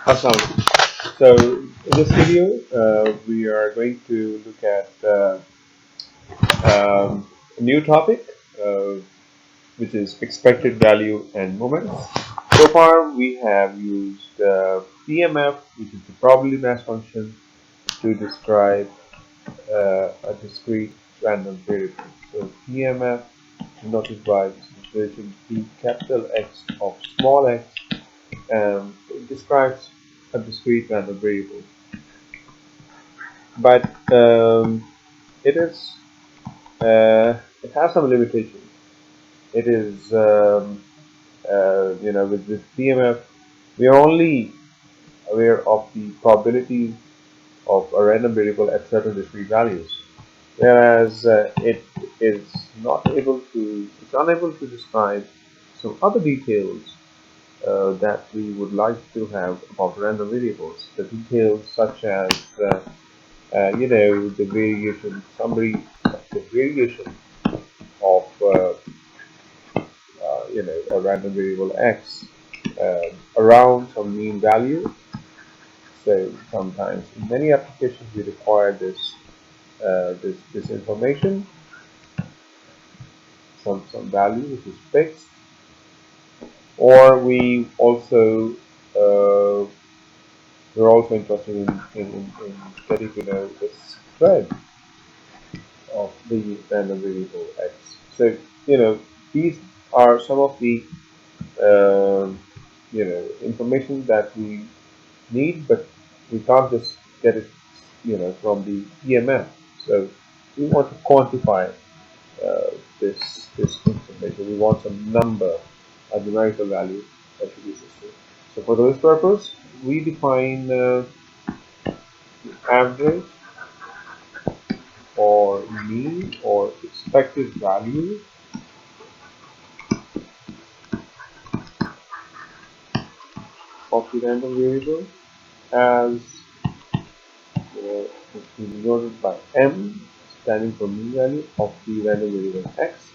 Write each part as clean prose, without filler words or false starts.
Awesome. So in this video, we are going to look at a new topic, uh, which is expected value and moments. So far, we have used PMF, which is the probability mass function, to describe a discrete random variable. So PMF, denoted by this expression P capital X of small x, it describes a discrete random variable. But it is it has some limitations. It is with this PMF, we are only aware of the probability of a random variable at certain discrete values, whereas it is not able to it's unable to describe some other details that we would like to have about random variables. The details such as the variation summary, the variation of a random variable x around some mean value. So sometimes in many applications we require this information, some value which is fixed, or uh, we're also interested in getting to know the spread of the random variable x. So these are some of the um, information that we need, but we can't just get it, from the EMF. So we want to quantify this information. We want some number, a numerical value that should be associated. So for this purpose, we define average or mean or expected value of the random variable as it's denoted by M, standing for mean value of the random variable x,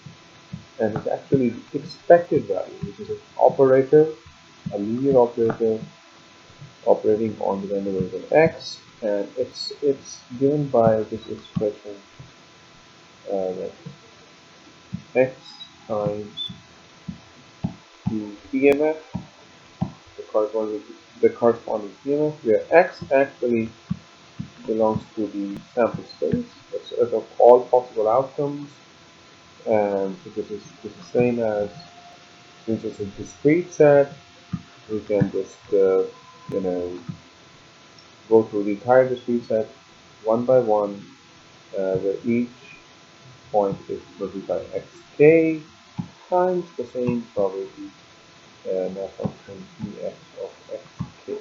and it's actually the expected value, which is an operator, a linear operator operating on the random variable x, and it's given by this expression that x times the PMF, the corresponding PMF, where x actually belongs to the sample space. It's set of all possible outcomes, and so this is same as since it's a discrete set, we can just you know go through the entire discrete set one by one, where each point is denoted by xk times the same probability mass function Ex of xk.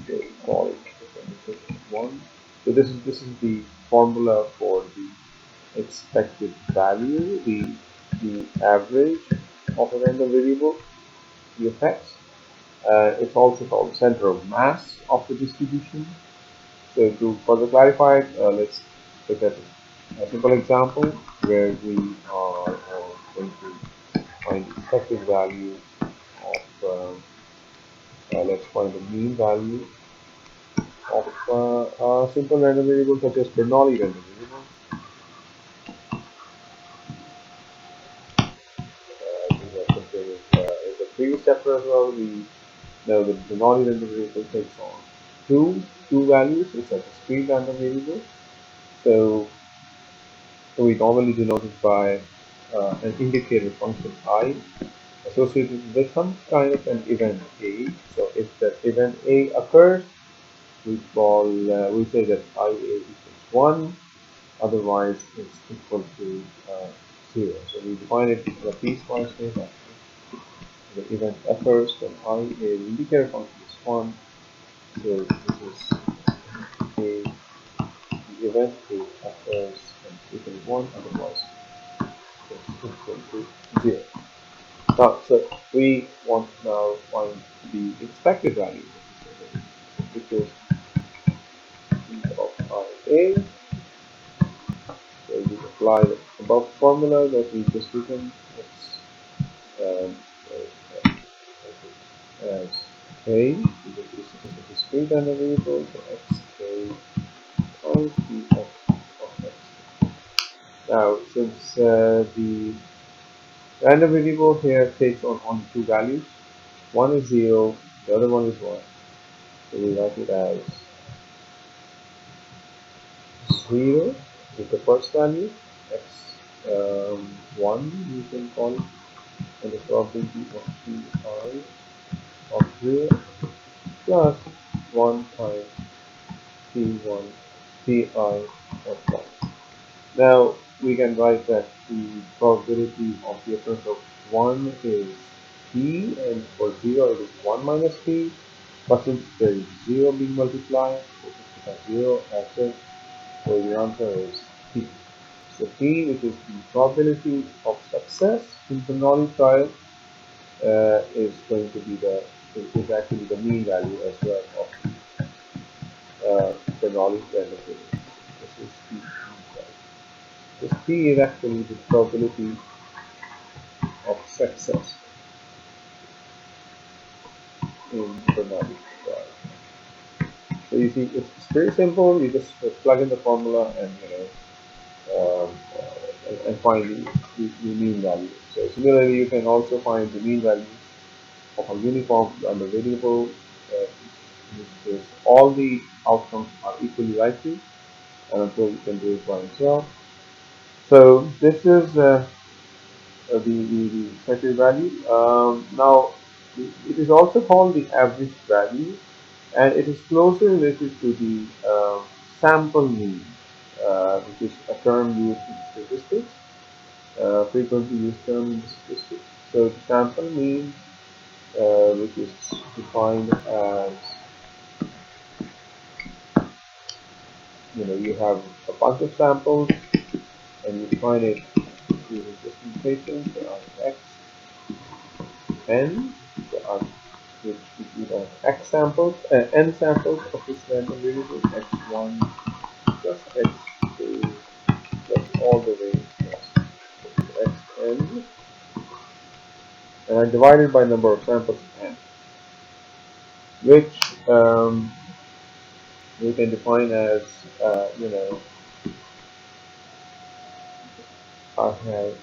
So we call it representation one. So this is the formula for the expected value, the average of a random variable, the effects. It's also called center of mass of the distribution. So to further clarify it, let's look at a simple example where we are going to find the expected value of, let's find the mean value of a simple random variable such as Bernoulli random variable. We have considered in the previous chapter as well. We know that Bernoulli random variable takes on two values. It's a discrete random variable. So So we normally denote it by an indicator function I associated with some kind of an event A. So if that event A occurs, we say that IA equals 1, otherwise it's equal to 0. So we define it as a piecewise wave action. The event occurs when IA, the indicator function is 1. So this is A, the event A occurs when it equals 1, otherwise it's equal to 0. Now, so we want to now find the expected value, which is e of IA. So we apply the above formula that we just written. It's as A discrete random variable, so xk times dx of x. Now, since the random variable here takes on only two values, one is 0, the other one is 1, so we write it as 0 is the first value, x1 you can call it, and the probability of pi of 0 plus 1 times p1 pi of 1. Now we can write that the probability of the occurrence of 1 is p, and for 0 it is 1 minus p, but since there is 0 being multiplied, so it has 0 answer, so the answer is p. So p, which is the probability of success in the knowledge trial, is going to be is actually the mean value as well of the knowledge benefit. This is p. This p is actually the probability of success in the knowledge trial. So you see, it's very simple. You just plug in the formula and and find the mean value. So similarly, you can also find the mean value of a uniform random variable, in which case all the outcomes are equally likely, and I'm sure you can do it by yourself. So this is the expected value. Now, it is also called the average value, and it is closely related to the sample mean, which is a term used in statistics, frequently used term in statistics. So the sample mean, which is defined as, you have a bunch of samples and you define it using this notation. There are x n, there are which you have x samples, n samples of this random variable, x1 plus x2 plus all the way plus xn, and I'm divided by number of samples n, which we can define as, I have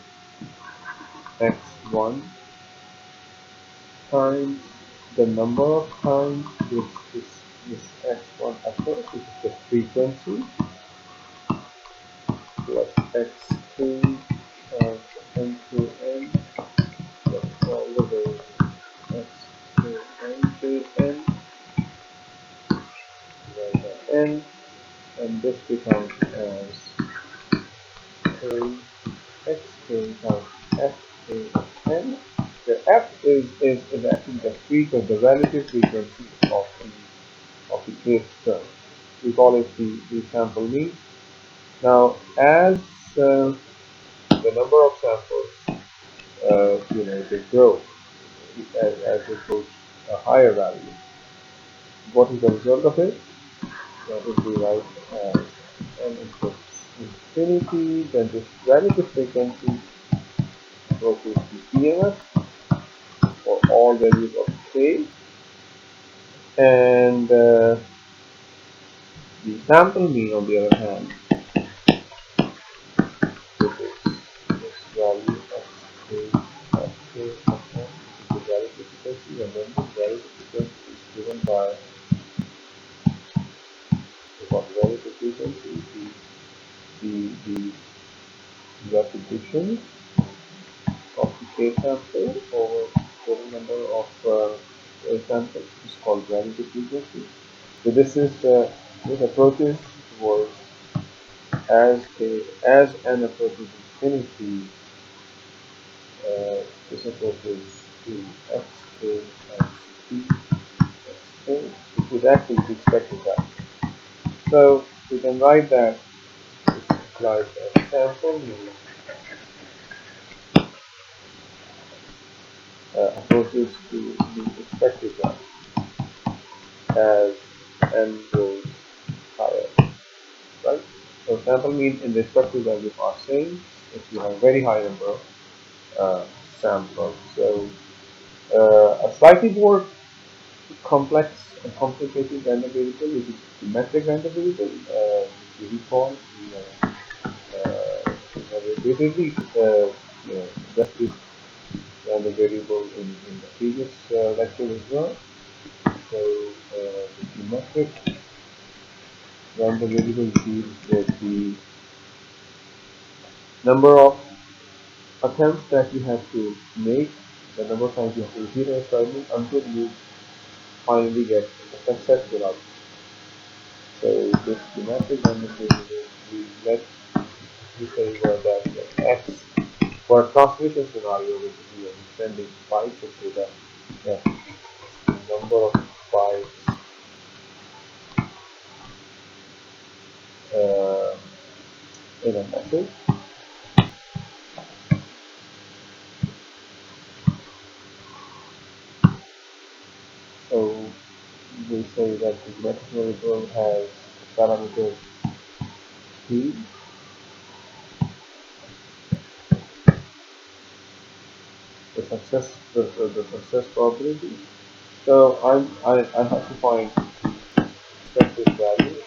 x1 times the number of times this x1 occurs, which is the frequency, plus x2 times n to n plus all the way x to n to n divided by n, and this becomes as k x times f of n. The f is actually the frequency, the relative frequency of the kth term. We call it the sample mean. Now, as the number of samples, they grow as it goes a higher value. What is the result of it? That is we write as n equals infinity, then this relative frequency approaches the PMF for all values of k, and the sample mean, on the other hand, which is this value of k of k of n, which is the relative frequency, and then this relative frequency is given by the relative frequency, the repetition of the k sample over total number of samples is called relative frequency. So this approaches towards, as n approaches infinity, this approaches to xk times p xk, which is actually the expected value. So we can write that this implies a sample mean approaches to the expected value as n goes higher, right? So sample mean and the expected value are same if you have a very high number of samples. So a slightly more complex a complicated random variable, which is symmetric random variable. If you recall, we repeatedly just this random variable in the previous lecture as well. So the symmetric random variable deals with the number of attempts that you have to make, the number of times you have to repeat an experiment until you finally get a successful outcome. So this schematic demonstration we let you say that X for a transmission scenario which we are sending bytes of data, that the number of bytes uh, in a message. So we say that the message variable has parameter P, the success probability. So I have to find expected value.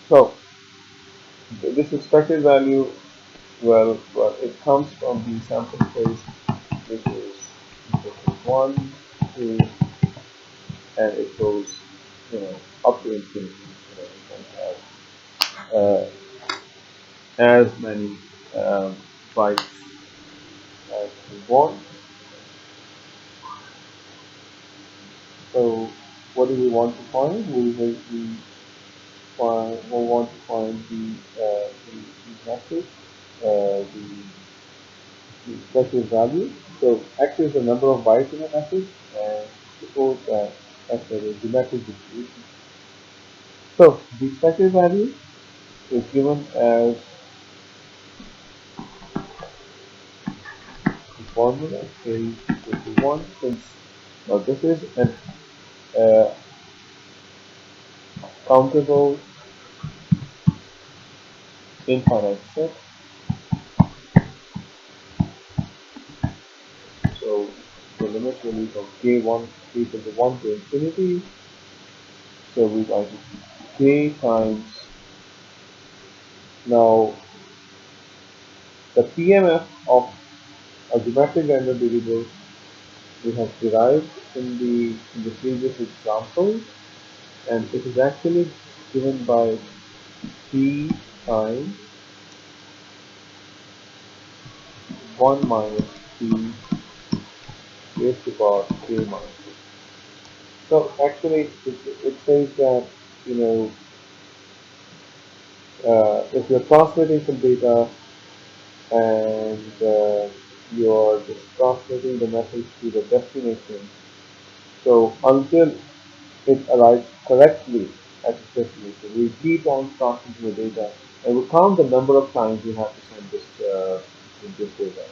So this expected value, well, it comes from the sample space, which is equal to 1, 2, and it goes, up to infinity. You can have as many bytes as you want. So what do we want to find? We want to find the message, the expected value. So X is the number of bytes in a message, and suppose that X is a geometric distribution. So the expected value is given as the formula A equal to 1, since now this is an uh, countable infinite set. So the limits will be from k1 equal to 1 to infinity. So we write it k times. Now the PMF of a geometric random variable we have derived in the previous example, and it is actually given by p times 1 minus p raised to power k minus 1. So actually, it says that you know if you're transmitting some data and you're just transmitting the message to the destination, so until it arrives correctly at the destination, we keep on transmitting the data, and we count the number of times we have to send this data.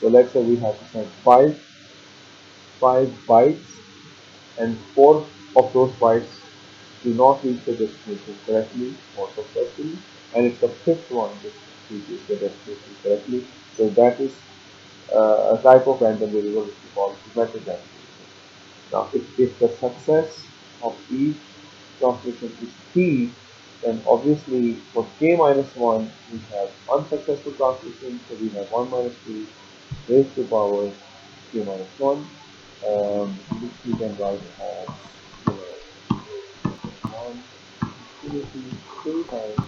So let's say we have to send five bytes, and four of those bytes do not reach the destination correctly or successfully, and it's the fifth one that reaches the destination correctly. So that is a type of random variable which we call symmetric random variable. Now, if the success of each transmission is p, then obviously for k minus 1 we have unsuccessful transmission, so we have 1 minus p raised to power k minus 1, which we can write as you know, 1 infinity k times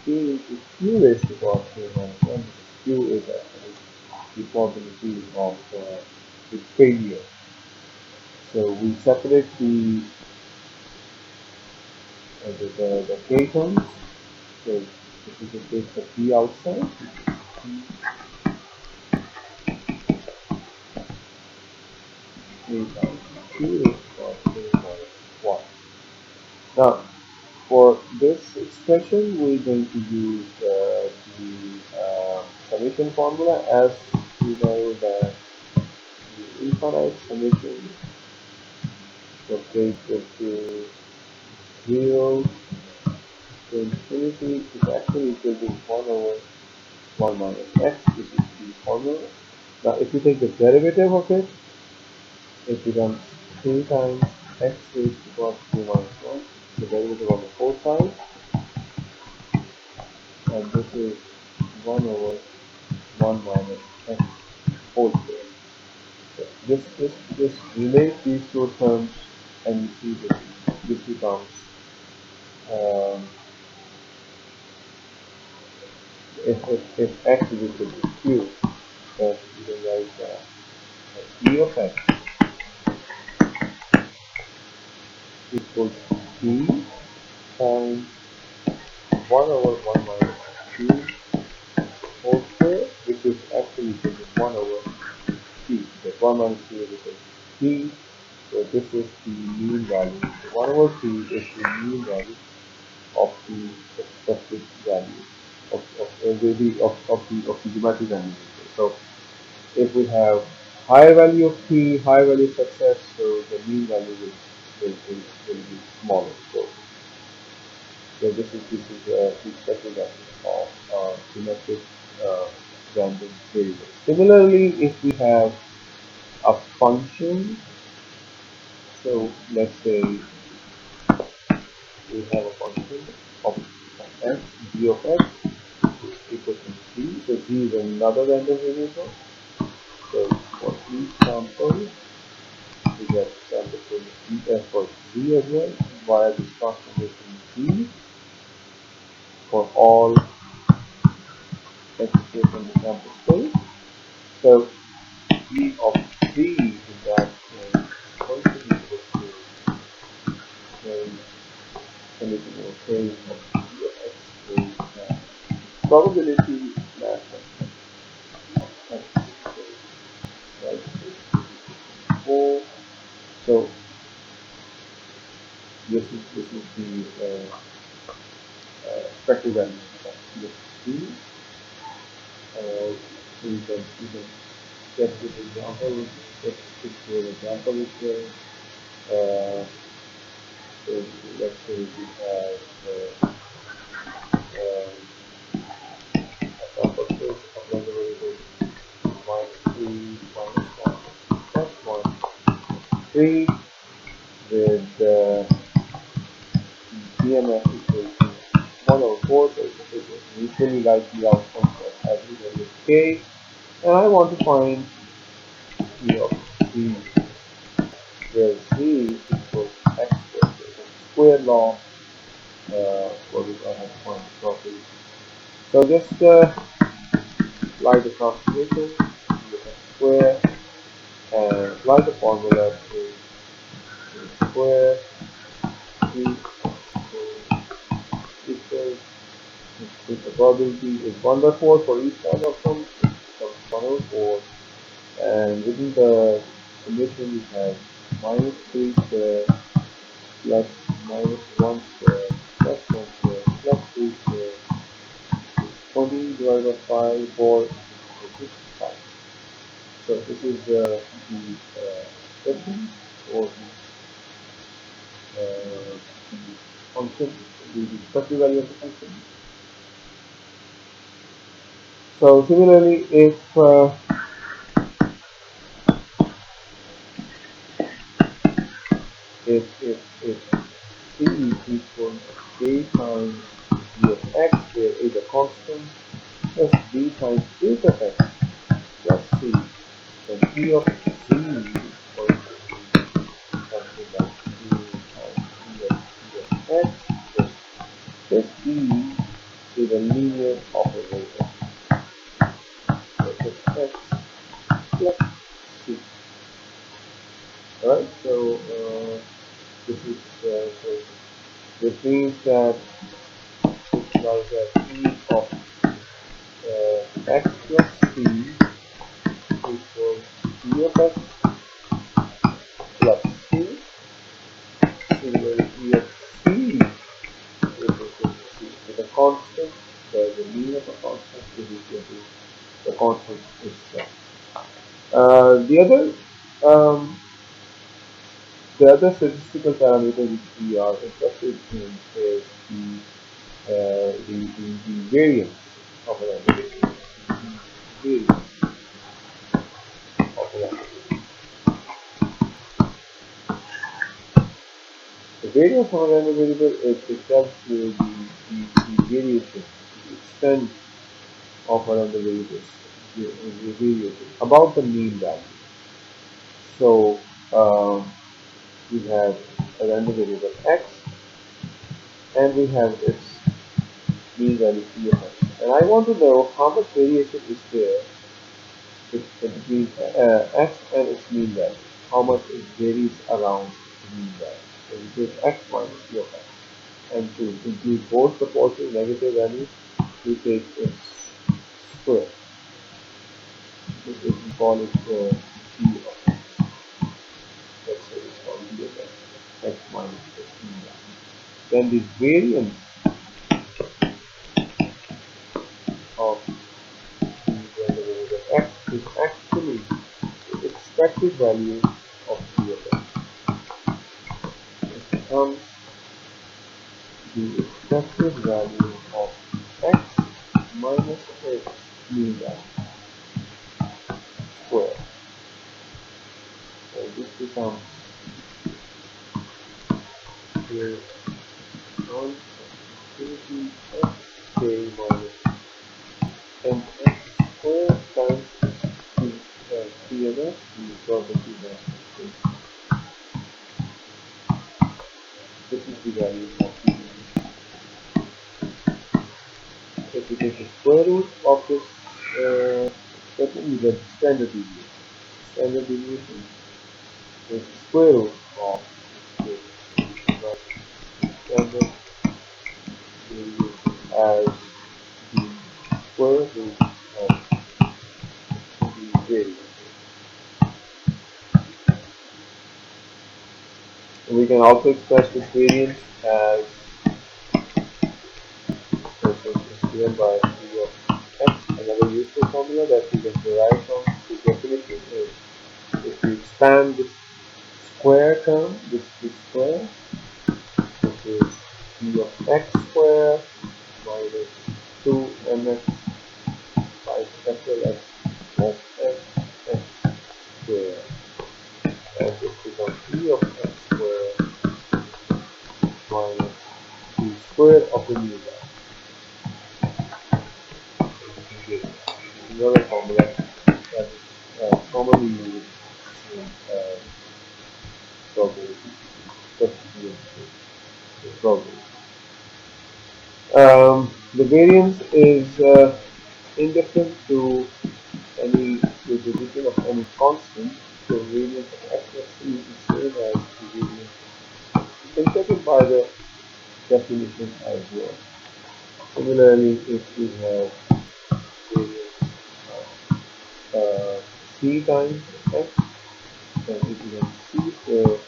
k into q raised to power k minus 1, because q is actually the probability of the failure. So we separate the k terms. So if we can take the p outside, p times q raised to power k minus 1. Now, for this expression, we're going to use the summation formula, as we know that the infinite summation of k equal to 0 to infinity is actually equal to 1 over 1 minus x. This is the formula. Now if you take the derivative of it, it becomes 3 times x raised to the power 2 minus 1, the derivative on the both sides, and this is 1 over 1 minus x whole square. So just relate these two terms, and you see that this becomes, um, if x is equal to q, then you can write that e of x equals p times 1 over 1 minus q whole square, which is actually equal to 1 over p, because 1 minus q is equal to p, so this is the mean value. So 1 over p is the mean value of the expected value of the geometric value. So if we have higher value of p, higher value of success, so the mean value will be smaller. So the expected value of geometric uh, random variable. Similarly, if we have a function, so let's say we have a function of x, g of x is equal to z, so z is another random variable. So for each sample, we get sample for z as well via this transformation z for all x in the sample space. So g of z in that case is going to be equal to k, anything or k of g of x is probability mass of x, right? So 4. So this is the expected value of g of z. You can get this example. Let's stick to an example here. Uh, so let's say we have a sample space of random variables -3, -1, +1, 3 with DMF equal to 1 over 4, so it's usually likely outcome for every value of k, and I want to find E of z, where z equals x squared, so it's a square law for which I have to find the property. So just apply the transformation, E of x square, and apply the formula to square z equals, if the probability is 1 by 4 for each time outcome, it becomes 1 over 4, and within the summation we have -3 square plus -1 square plus 1 square plus 3 square is 20 divided by 5 for 65. So this is the expression or the function, the expected value of the function. So similarly, if c equals a times g of x, where a is a constant, plus b times a of x plus c, then e of z is going to be something like e times e of x, because this e is a linear operator, so it's x plus c. Alright, so so this means that it's like that e of x plus c equals e of x plus c. Similarly, e of c is equal to c. With a constant, the mean of a constant is equal to the constant itself. The um, other statistical parameter which we are interested in is the variance of an variance. Variance. variance of a random variable, it tells you the variation, the extent of a random variable, the variation about the mean value. So we have a random variable x, and we have its mean value p of x. And I want to know how much variation is there between x and its mean value. How much it varies around the mean value. So we take x minus p of x. And to include both the positive and negative values, we take its square. We call it p of x. Let's say it's called p of x minus its mean value. Then the variance of the variable x is actually the expected value of p of x. It becomes the expected value of x minus its mean value squared. So this becomes here on infinity x k minus mx squared times PMS, the property that this is the value of PMS. If we take the square root of this, we get standard deviation. Standard deviation is the square root of this standard deviation as the square root of the variance. We can also express this variance as given by p of x. Another useful formula that we can derive from this definition is if we expand this square term, this square, which is p of x square minus 2mx by capital X plus x square, and this becomes p of x square minus the square of the new value. Another formula that is commonly used in probability, especially in probability. The variance is indifferent to any to the position of any constant. So variance of x plus c is the same as the variance. You can check it by the definition as well. Similarly, if we have variance of c times x, then it becomes c squared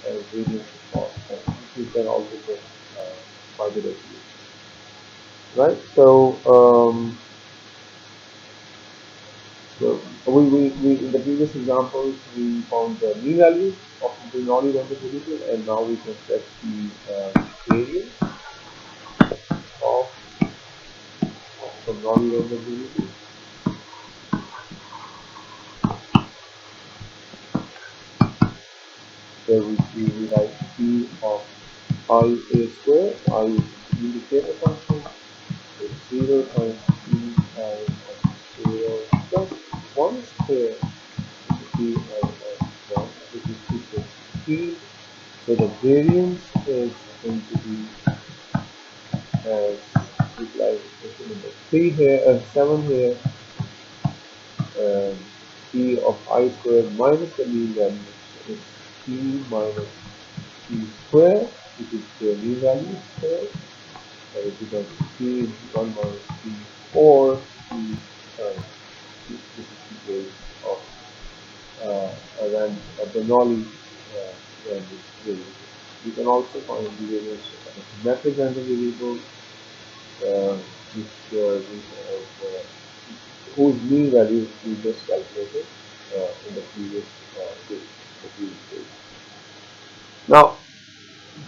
as variance of x. You can also get by the definition. Right? So we in the previous examples we found the mean value of the non-random variable, and now we can check the variance of the non-random variable. So we write p of I a square. I is the indicator function. It's 0 times p I of 0 plus 1 square p I of 1, which is equal to p. So the variance is going to be as utilization number 3 here, 7 here, p of I squared minus the mean value. So it's p minus p square, which is the mean value square, and it becomes p into 1 minus p or p times p. This is the case of a Bernoulli random variable. You can also find the variance of a symmetric random variable, which we have whose mean value we just calculated in the previous case. Now,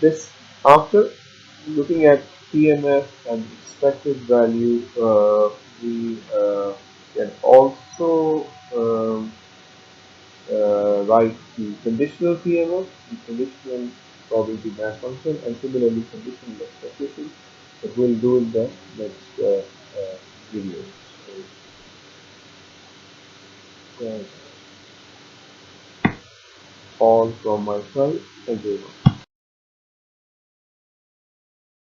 this after looking at PMF and expected value, we can also write the conditional PMF, the conditional probability mass function, and similarly conditional expectation. But we'll do in the next video. So that's all from my side. Thank you very much.